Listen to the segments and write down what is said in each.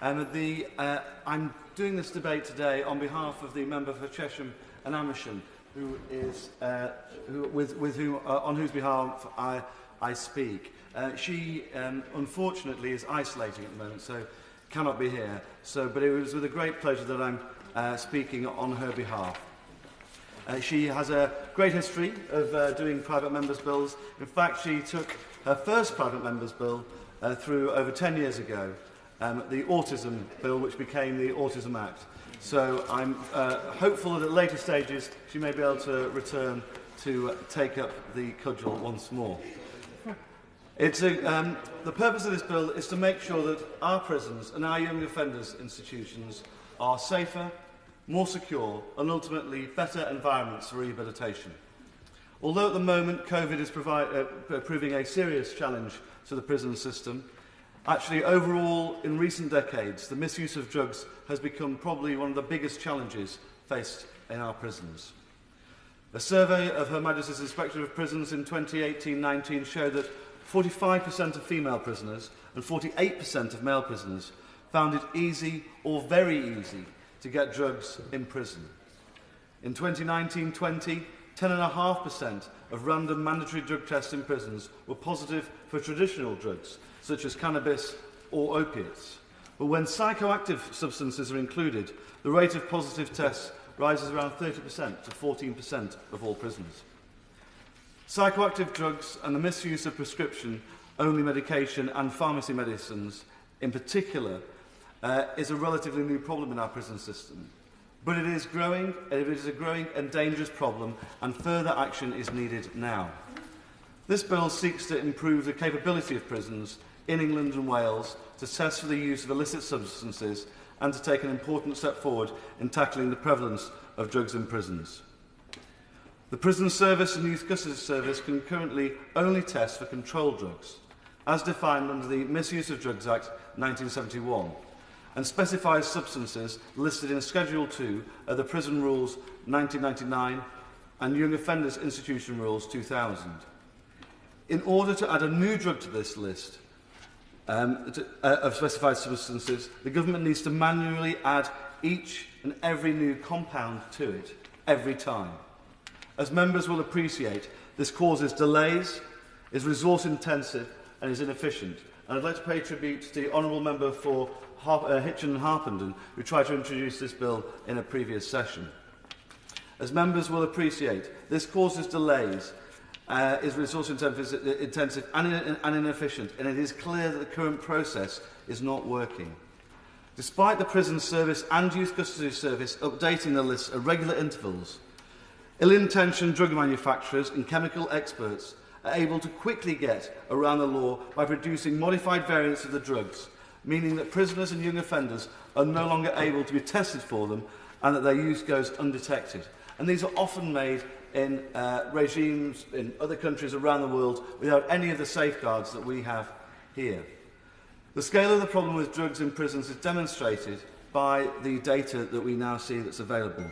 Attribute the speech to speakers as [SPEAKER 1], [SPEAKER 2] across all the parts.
[SPEAKER 1] I'm doing this debate today on behalf of the member for Chesham and Amersham, who is, on whose behalf I speak. She, unfortunately, is isolating at the moment, so cannot be here. But it was with a great pleasure that I'm speaking on her behalf. She has a great history of doing private members' bills. In fact, she took her first private members' bill through over 10 years ago, the Autism Bill, which became the Autism Act. So I'm hopeful that at later stages she may be able to return to take up the cudgel once more. The purpose of this bill is to make sure that our prisons and our young offenders institutions are safer, more secure and ultimately better environments for rehabilitation. Although at the moment COVID is proving a serious challenge to the prison system, actually overall in recent decades the misuse of drugs has become probably one of the biggest challenges faced in our prisons. A survey of Her Majesty's Inspector of Prisons in 2018-19 showed that 45% of female prisoners and 48% of male prisoners found it easy or very easy to get drugs in prison. In 2019-20, 10.5% of random mandatory drug tests in prisons were positive for traditional drugs, such as cannabis or opiates. But when psychoactive substances are included, the rate of positive tests rises around 30% to 14% of all prisoners. Psychoactive drugs and the misuse of prescription-only medication and pharmacy medicines in particular is a relatively new problem in our prison system. But it is a growing and dangerous problem, and further action is needed now. This bill seeks to improve the capability of prisons in England and Wales to test for the use of illicit substances and to take an important step forward in tackling the prevalence of drugs in prisons. The Prison Service and Youth Custody Service can currently only test for controlled drugs, as defined under the Misuse of Drugs Act 1971, and specifies substances listed in Schedule 2 of the Prison Rules 1999 and Young Offenders Institution Rules 2000. In order to add a new drug to this list of specified substances, the government needs to manually add each and every new compound to it every time. As members will appreciate, this causes delays, is resource intensive and is inefficient. And I'd like to pay tribute to the Honourable Member for Hitchin and Harpenden, who tried to introduce this bill in a previous session. As members will appreciate, this causes delays, is resource intensive and inefficient, and it is clear that the current process is not working. Despite the Prison Service and Youth Custody Service updating the lists at regular intervals, ill-intentioned drug manufacturers and chemical experts are able to quickly get around the law by producing modified variants of the drugs, meaning that prisoners and young offenders are no longer able to be tested for them and that their use goes undetected. And these are often made in regimes in other countries around the world without any of the safeguards that we have here. The scale of the problem with drugs in prisons is demonstrated by the data that we now see that's available.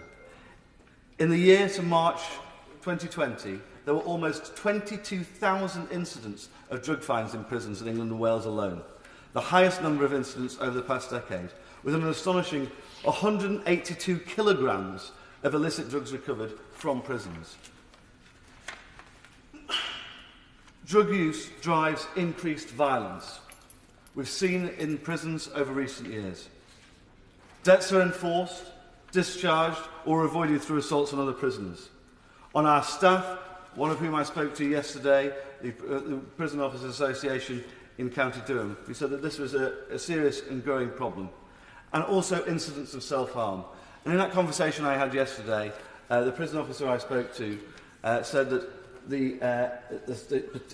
[SPEAKER 1] In the year to March 2020, there were almost 22,000 incidents of drug fines in prisons in England and Wales alone, the highest number of incidents over the past decade, with an astonishing 182 kilograms of illicit drugs recovered from prisons. Drug use drives increased violence. We've seen it in prisons over recent years. Debts are enforced, discharged or avoided through assaults on other prisoners. On our staff, one of whom I spoke to yesterday, the Prison Officers Association in County Durham, who said that this was a serious and growing problem. And also incidents of self-harm. And in that conversation I had yesterday, the prison officer I spoke to said that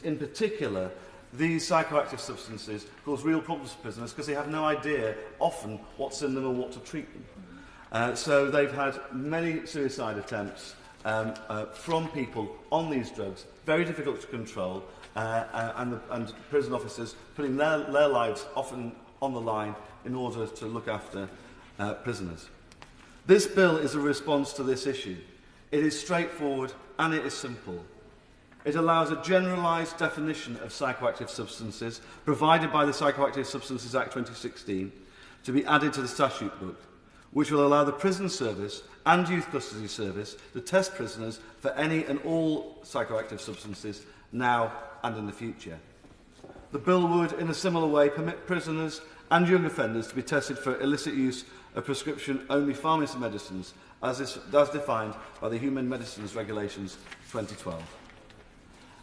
[SPEAKER 1] in particular, these psychoactive substances cause real problems for prisoners because they have no idea often what's in them or what to treat them. So they've had many suicide attempts from people on these drugs, very difficult to control, and prison officers putting their lives often on the line in order to look after prisoners. This bill is a response to this issue. It is straightforward and it is simple. It allows a generalised definition of psychoactive substances provided by the Psychoactive Substances Act 2016, to be added to the statute book, which will allow the prison service and youth custody service to test prisoners for any and all psychoactive substances now and in the future. The bill would, in a similar way, permit prisoners and young offenders to be tested for illicit use of prescription-only pharmacy medicines, as defined by the Human Medicines Regulations 2012.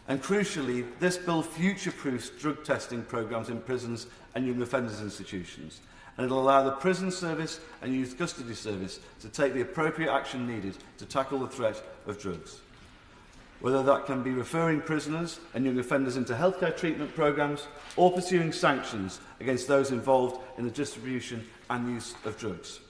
[SPEAKER 1] And crucially, this bill future-proofs drug testing programmes in prisons and young offenders institutions, and it will allow the prison service and youth custody service to take the appropriate action needed to tackle the threat of drugs. Whether that can be referring prisoners and young offenders into healthcare treatment programmes or pursuing sanctions against those involved in the distribution and use of drugs.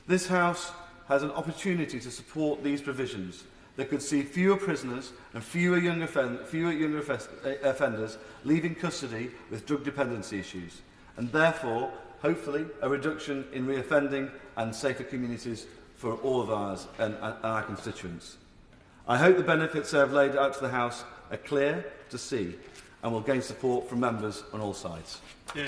[SPEAKER 1] This House has an opportunity to support these provisions that could see fewer prisoners and fewer young offenders leaving custody with drug dependency issues, and therefore, hopefully, a reduction in reoffending and safer communities for all of ours and our constituents. I hope the benefits I have laid out to the House are clear to see and will gain support from members on all sides.
[SPEAKER 2] Yeah.